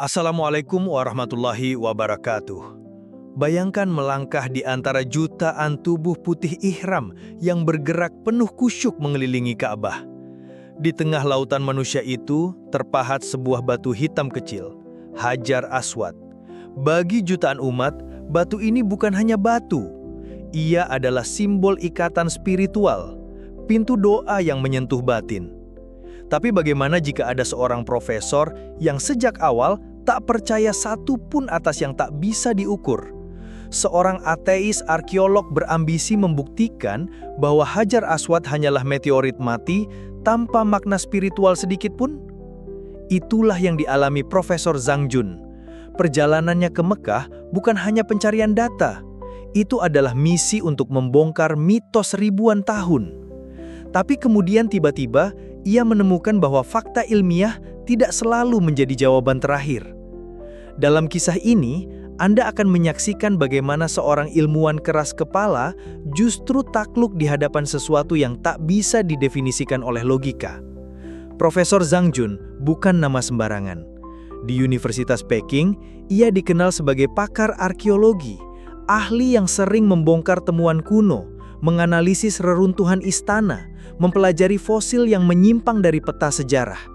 Assalamualaikum warahmatullahi wabarakatuh. Bayangkan melangkah di antara jutaan tubuh putih ihram yang bergerak penuh kusyuk mengelilingi Ka'bah. Di tengah lautan manusia itu terpahat sebuah batu hitam kecil, Hajar Aswad. Bagi jutaan umat, batu ini bukan hanya batu. Ia adalah simbol ikatan spiritual, pintu doa yang menyentuh batin. Tapi bagaimana jika ada seorang profesor yang sejak awal tak percaya satu pun atas yang tak bisa diukur? Seorang ateis arkeolog berambisi membuktikan bahwa Hajar Aswad hanyalah meteorit mati tanpa makna spiritual sedikit pun? Itulah yang dialami Profesor Zhang Jun. Perjalanannya ke Mekah bukan hanya pencarian data. Itu adalah misi untuk membongkar mitos ribuan tahun. Tapi kemudian tiba-tiba ia menemukan bahwa fakta ilmiah tidak selalu menjadi jawaban terakhir. Dalam kisah ini, Anda akan menyaksikan bagaimana seorang ilmuwan keras kepala justru takluk di hadapan sesuatu yang tak bisa didefinisikan oleh logika. Profesor Zhang Jun bukan nama sembarangan. Di Universitas Peking, ia dikenal sebagai pakar arkeologi, ahli yang sering membongkar temuan kuno, menganalisis reruntuhan istana, mempelajari fosil yang menyimpang dari peta sejarah.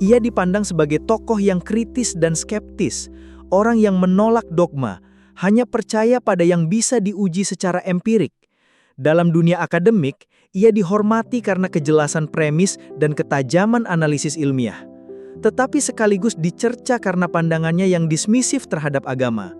Ia dipandang sebagai tokoh yang kritis dan skeptis, orang yang menolak dogma, hanya percaya pada yang bisa diuji secara empirik. Dalam dunia akademik, ia dihormati karena kejelasan premis dan ketajaman analisis ilmiah. Tetapi sekaligus dicerca karena pandangannya yang dismisif terhadap agama.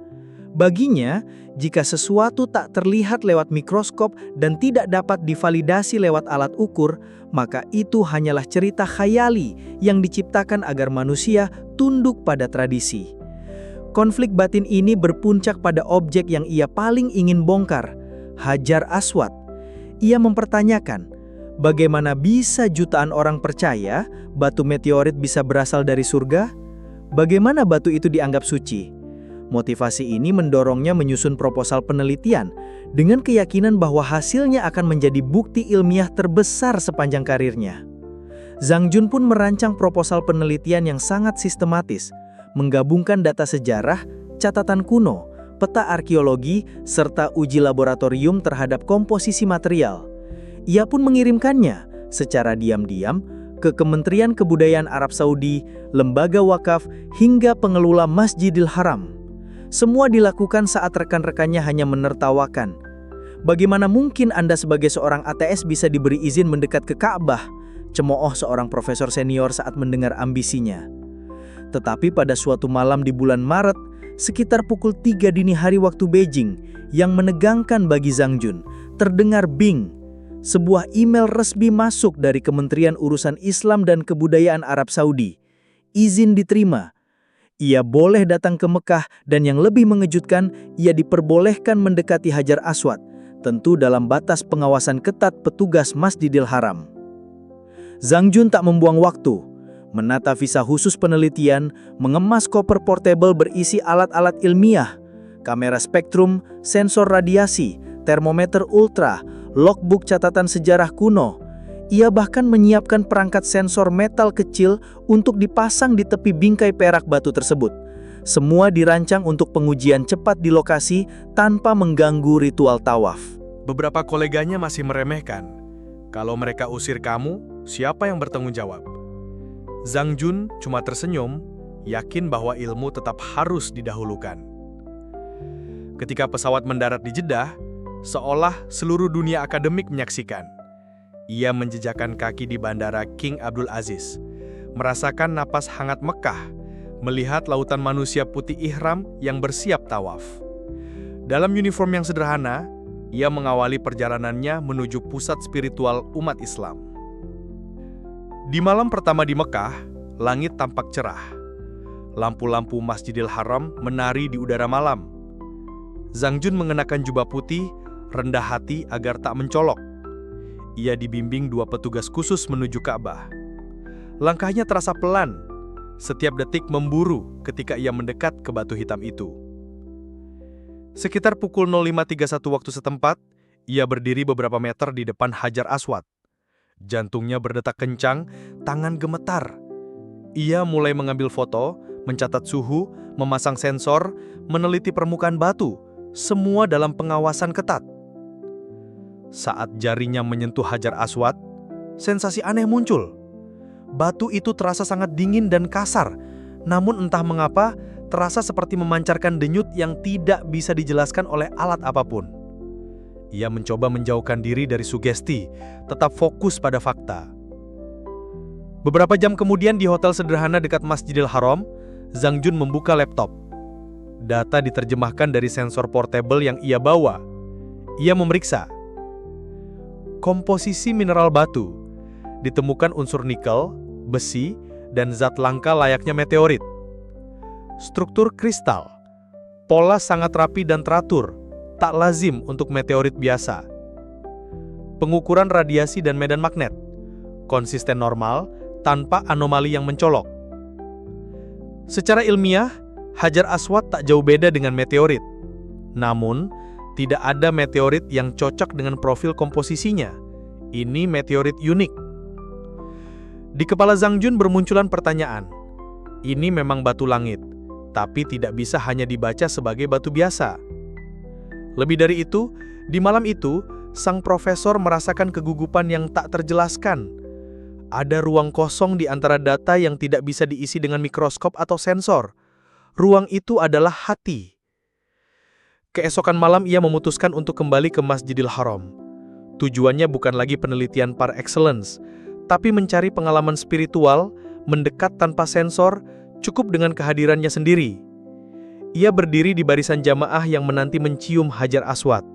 Baginya, jika sesuatu tak terlihat lewat mikroskop dan tidak dapat divalidasi lewat alat ukur, maka itu hanyalah cerita khayali yang diciptakan agar manusia tunduk pada tradisi. Konflik batin ini berpuncak pada objek yang ia paling ingin bongkar, Hajar Aswad. Ia mempertanyakan, bagaimana bisa jutaan orang percaya batu meteorit bisa berasal dari surga? Bagaimana batu itu dianggap suci? Motivasi ini mendorongnya menyusun proposal penelitian dengan keyakinan bahwa hasilnya akan menjadi bukti ilmiah terbesar sepanjang karirnya. Zhang Jun pun merancang proposal penelitian yang sangat sistematis, menggabungkan data sejarah, catatan kuno, peta arkeologi, serta uji laboratorium terhadap komposisi material. Ia pun mengirimkannya secara diam-diam ke Kementerian Kebudayaan Arab Saudi, lembaga wakaf, hingga pengelola Masjidil Haram. Semua dilakukan saat rekan-rekannya hanya menertawakan. Bagaimana mungkin Anda sebagai seorang ateis bisa diberi izin mendekat ke Ka'bah? Cemooh seorang profesor senior saat mendengar ambisinya. Tetapi pada suatu malam di bulan Maret, sekitar pukul 3 dini hari waktu Beijing, yang menegangkan bagi Zhang Jun, terdengar bing. Sebuah email resmi masuk dari Kementerian Urusan Islam dan Kebudayaan Arab Saudi. Izin diterima. Ia boleh datang ke Mekah dan yang lebih mengejutkan, ia diperbolehkan mendekati Hajar Aswad, tentu dalam batas pengawasan ketat petugas Masjidil Haram. Zhang Jun tak membuang waktu, menata visa khusus penelitian, mengemas koper portable berisi alat-alat ilmiah, kamera spektrum, sensor radiasi, termometer ultra, logbook catatan sejarah kuno. Ia bahkan menyiapkan perangkat sensor metal kecil untuk dipasang di tepi bingkai perak batu tersebut. Semua dirancang untuk pengujian cepat di lokasi tanpa mengganggu ritual tawaf. Beberapa koleganya masih meremehkan. Kalau mereka usir kamu, siapa yang bertanggung jawab? Zhang Jun cuma tersenyum, yakin bahwa ilmu tetap harus didahulukan. Ketika pesawat mendarat di Jeddah, seolah seluruh dunia akademik menyaksikan. Ia menjejakkan kaki di bandara King Abdul Aziz, merasakan napas hangat Mekah, melihat lautan manusia putih ihram yang bersiap tawaf. Dalam uniform yang sederhana, ia mengawali perjalanannya menuju pusat spiritual umat Islam. Di malam pertama di Mekah, langit tampak cerah. Lampu-lampu Masjidil Haram menari di udara malam. Zhang Jun mengenakan jubah putih, rendah hati agar tak mencolok. Ia dibimbing 2 petugas khusus menuju Ka'bah. Langkahnya terasa pelan, setiap detik memburu ketika ia mendekat ke batu hitam itu. Sekitar pukul 05.31 waktu setempat, ia berdiri beberapa meter di depan Hajar Aswad. Jantungnya berdetak kencang, tangan gemetar. Ia mulai mengambil foto, mencatat suhu, memasang sensor, meneliti permukaan batu, semua dalam pengawasan ketat. Saat jarinya menyentuh Hajar Aswad, sensasi aneh muncul. Batu itu terasa sangat dingin dan kasar, namun entah mengapa terasa seperti memancarkan denyut yang tidak bisa dijelaskan oleh alat apapun. Ia mencoba menjauhkan diri dari sugesti, tetap fokus pada fakta. Beberapa jam kemudian di hotel sederhana dekat Masjidil Haram, Zhang Jun membuka laptop. Data diterjemahkan dari sensor portable yang ia bawa. Ia memeriksa. Komposisi mineral batu. Ditemukan unsur nikel, besi, dan zat langka layaknya meteorit. Struktur kristal. Pola sangat rapi dan teratur, tak lazim untuk meteorit biasa. Pengukuran radiasi dan medan magnet. Konsisten normal, tanpa anomali yang mencolok. Secara ilmiah, Hajar Aswad tak jauh beda dengan meteorit. Namun, tidak ada meteorit yang cocok dengan profil komposisinya. Ini meteorit unik. Di kepala Zhang Jun bermunculan pertanyaan. Ini memang batu langit, tapi tidak bisa hanya dibaca sebagai batu biasa. Lebih dari itu, di malam itu, sang profesor merasakan kegugupan yang tak terjelaskan. Ada ruang kosong di antara data yang tidak bisa diisi dengan mikroskop atau sensor. Ruang itu adalah hati. Keesokan malam ia memutuskan untuk kembali ke Masjidil Haram. Tujuannya bukan lagi penelitian par excellence, tapi mencari pengalaman spiritual, mendekat tanpa sensor, cukup dengan kehadirannya sendiri. Ia berdiri di barisan jamaah yang menanti mencium Hajar Aswad.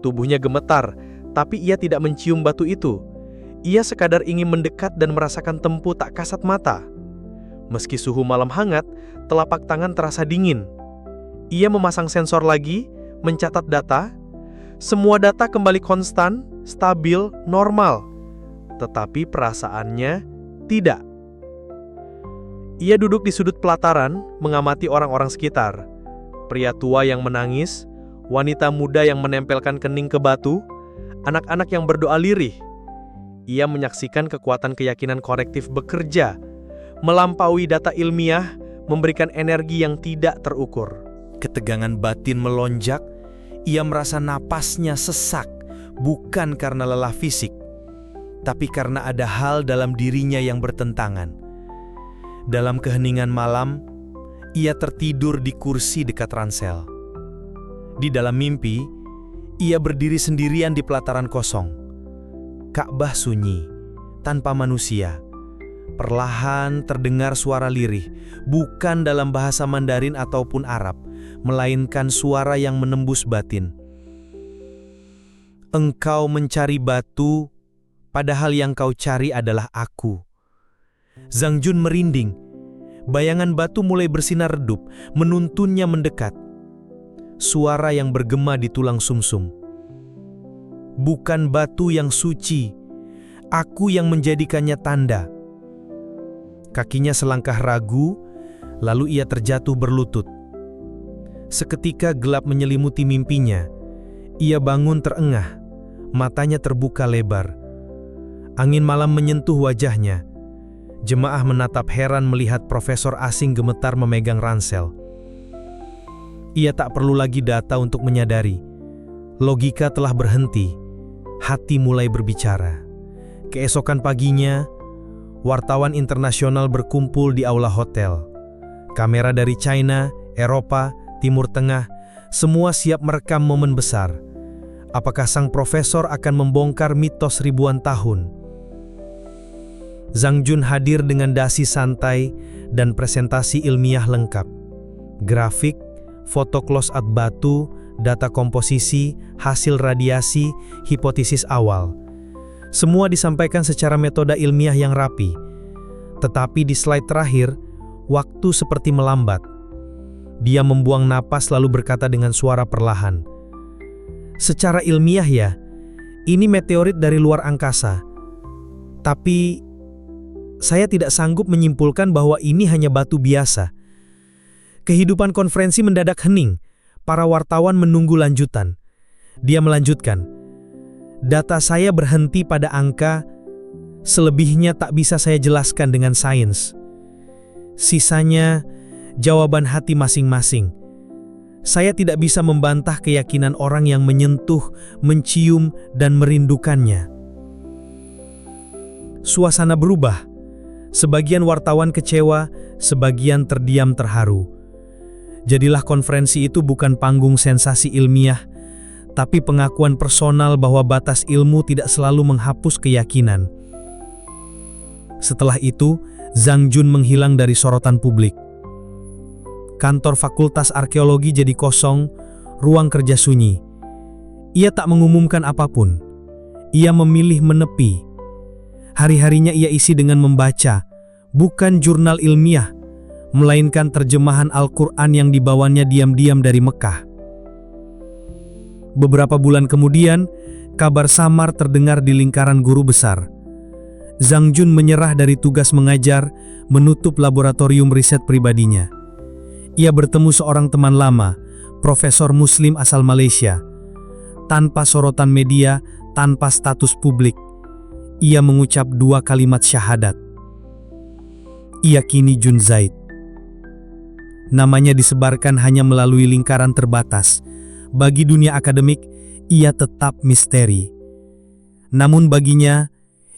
Tubuhnya gemetar, tapi ia tidak mencium batu itu. Ia sekadar ingin mendekat dan merasakan tempo tak kasat mata. Meski suhu malam hangat, telapak tangan terasa dingin. Ia memasang sensor lagi, mencatat data. Semua data kembali konstan, stabil, normal. Tetapi perasaannya tidak. Ia duduk di sudut pelataran, mengamati orang-orang sekitar. Pria tua yang menangis, wanita muda yang menempelkan kening ke batu, anak-anak yang berdoa lirih. Ia menyaksikan kekuatan keyakinan korektif bekerja, melampaui data ilmiah, memberikan energi yang tidak terukur. Ketegangan batin melonjak, ia merasa napasnya sesak, bukan karena lelah fisik, tapi karena ada hal dalam dirinya yang bertentangan. Dalam keheningan malam, ia tertidur di kursi dekat ransel. Di dalam mimpi, ia berdiri sendirian di pelataran kosong. Ka'bah sunyi, tanpa manusia. Perlahan terdengar suara lirih, bukan dalam bahasa Mandarin ataupun Arab, melainkan suara yang menembus batin. Engkau mencari batu, padahal yang kau cari adalah aku. Zhang Jun merinding. Bayangan batu mulai bersinar redup, menuntunnya mendekat. Suara yang bergema di tulang sumsum. Bukan batu yang suci, aku yang menjadikannya tanda. Kakinya selangkah ragu, lalu ia terjatuh berlutut. Seketika gelap menyelimuti mimpinya. Ia bangun terengah, matanya terbuka lebar. Angin malam menyentuh wajahnya. Jemaah menatap heran melihat profesor asing gemetar memegang ransel. Ia tak perlu lagi data untuk menyadari. Logika telah berhenti. Hati mulai berbicara. Keesokan paginya, wartawan internasional berkumpul di aula hotel. Kamera dari China, Eropa, Timur Tengah, semua siap merekam momen besar. Apakah sang profesor akan membongkar mitos ribuan tahun? Zhang Jun hadir dengan dasi santai dan presentasi ilmiah lengkap. Grafik, foto close-up batu, data komposisi, hasil radiasi, hipotesis awal. Semua disampaikan secara metode ilmiah yang rapi. Tetapi di slide terakhir, waktu seperti melambat. Dia membuang napas lalu berkata dengan suara perlahan. Secara ilmiah ya, ini meteorit dari luar angkasa. Tapi saya tidak sanggup menyimpulkan bahwa ini hanya batu biasa. Kehidupan konferensi mendadak hening. Para wartawan menunggu lanjutan. Dia melanjutkan. Data saya berhenti pada angka, selebihnya tak bisa saya jelaskan dengan sains. Sisanya, jawaban hati masing-masing. Saya tidak bisa membantah keyakinan orang yang menyentuh, mencium, dan merindukannya. Suasana berubah. Sebagian wartawan kecewa, sebagian terdiam terharu. Jadilah konferensi itu bukan panggung sensasi ilmiah, tapi pengakuan personal bahwa batas ilmu tidak selalu menghapus keyakinan. Setelah itu, Zhang Jun menghilang dari sorotan publik. Kantor Fakultas Arkeologi jadi kosong, ruang kerja sunyi. Ia tak mengumumkan apapun. Ia memilih menepi. Hari-harinya ia isi dengan membaca, bukan jurnal ilmiah, melainkan terjemahan Al-Quran yang dibawanya diam-diam dari Mekah. Beberapa bulan kemudian, kabar samar terdengar di lingkaran guru besar. Zhang Jun menyerah dari tugas mengajar, menutup laboratorium riset pribadinya. Ia bertemu seorang teman lama, profesor Muslim asal Malaysia. Tanpa sorotan media, tanpa status publik, ia mengucap 2 kalimat syahadat. Ia kini Jun Zaid. Namanya disebarkan hanya melalui lingkaran terbatas. Bagi dunia akademik, ia tetap misteri. Namun baginya,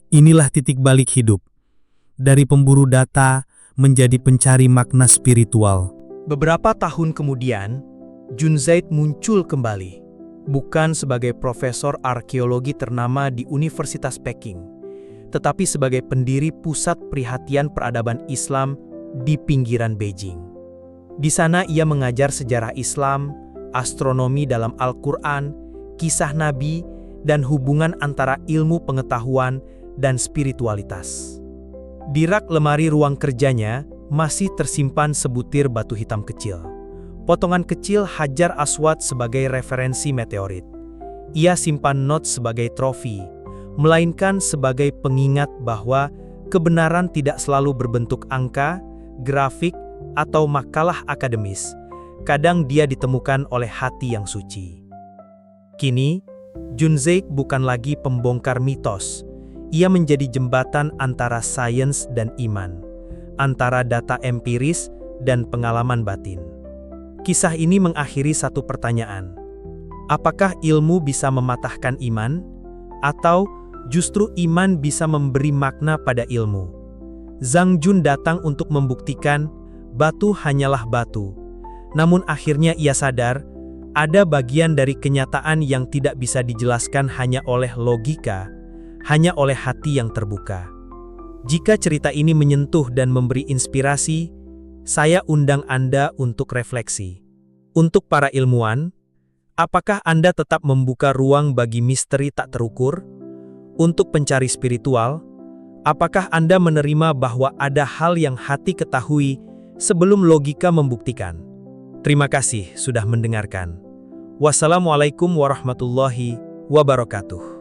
inilah titik balik hidup. Dari pemburu data menjadi pencari makna spiritual. Beberapa tahun kemudian, Jun Zaid muncul kembali, bukan sebagai profesor arkeologi ternama di Universitas Peking, tetapi sebagai pendiri Pusat Perhatian Peradaban Islam di pinggiran Beijing. Di sana ia mengajar sejarah Islam, astronomi dalam Al-Quran, kisah Nabi, dan hubungan antara ilmu pengetahuan dan spiritualitas. Di rak lemari ruang kerjanya masih tersimpan sebutir batu hitam kecil. Potongan kecil Hajar Aswad sebagai referensi meteorit. Ia simpan not sebagai trofi, melainkan sebagai pengingat bahwa kebenaran tidak selalu berbentuk angka, grafik, atau makalah akademis. Kadang dia ditemukan oleh hati yang suci. Kini, Jun Zaid bukan lagi pembongkar mitos. Ia menjadi jembatan antara sains dan iman, antara data empiris dan pengalaman batin. Kisah ini mengakhiri satu pertanyaan. Apakah ilmu bisa mematahkan iman? Atau justru iman bisa memberi makna pada ilmu? Zhang Jun datang untuk membuktikan batu hanyalah batu. Namun akhirnya ia sadar, ada bagian dari kenyataan yang tidak bisa dijelaskan hanya oleh logika, hanya oleh hati yang terbuka. Jika cerita ini menyentuh dan memberi inspirasi, saya undang Anda untuk refleksi. Untuk para ilmuwan, apakah Anda tetap membuka ruang bagi misteri tak terukur? Untuk pencari spiritual, apakah Anda menerima bahwa ada hal yang hati ketahui sebelum logika membuktikan? Terima kasih sudah mendengarkan. Wassalamualaikum warahmatullahi wabarakatuh.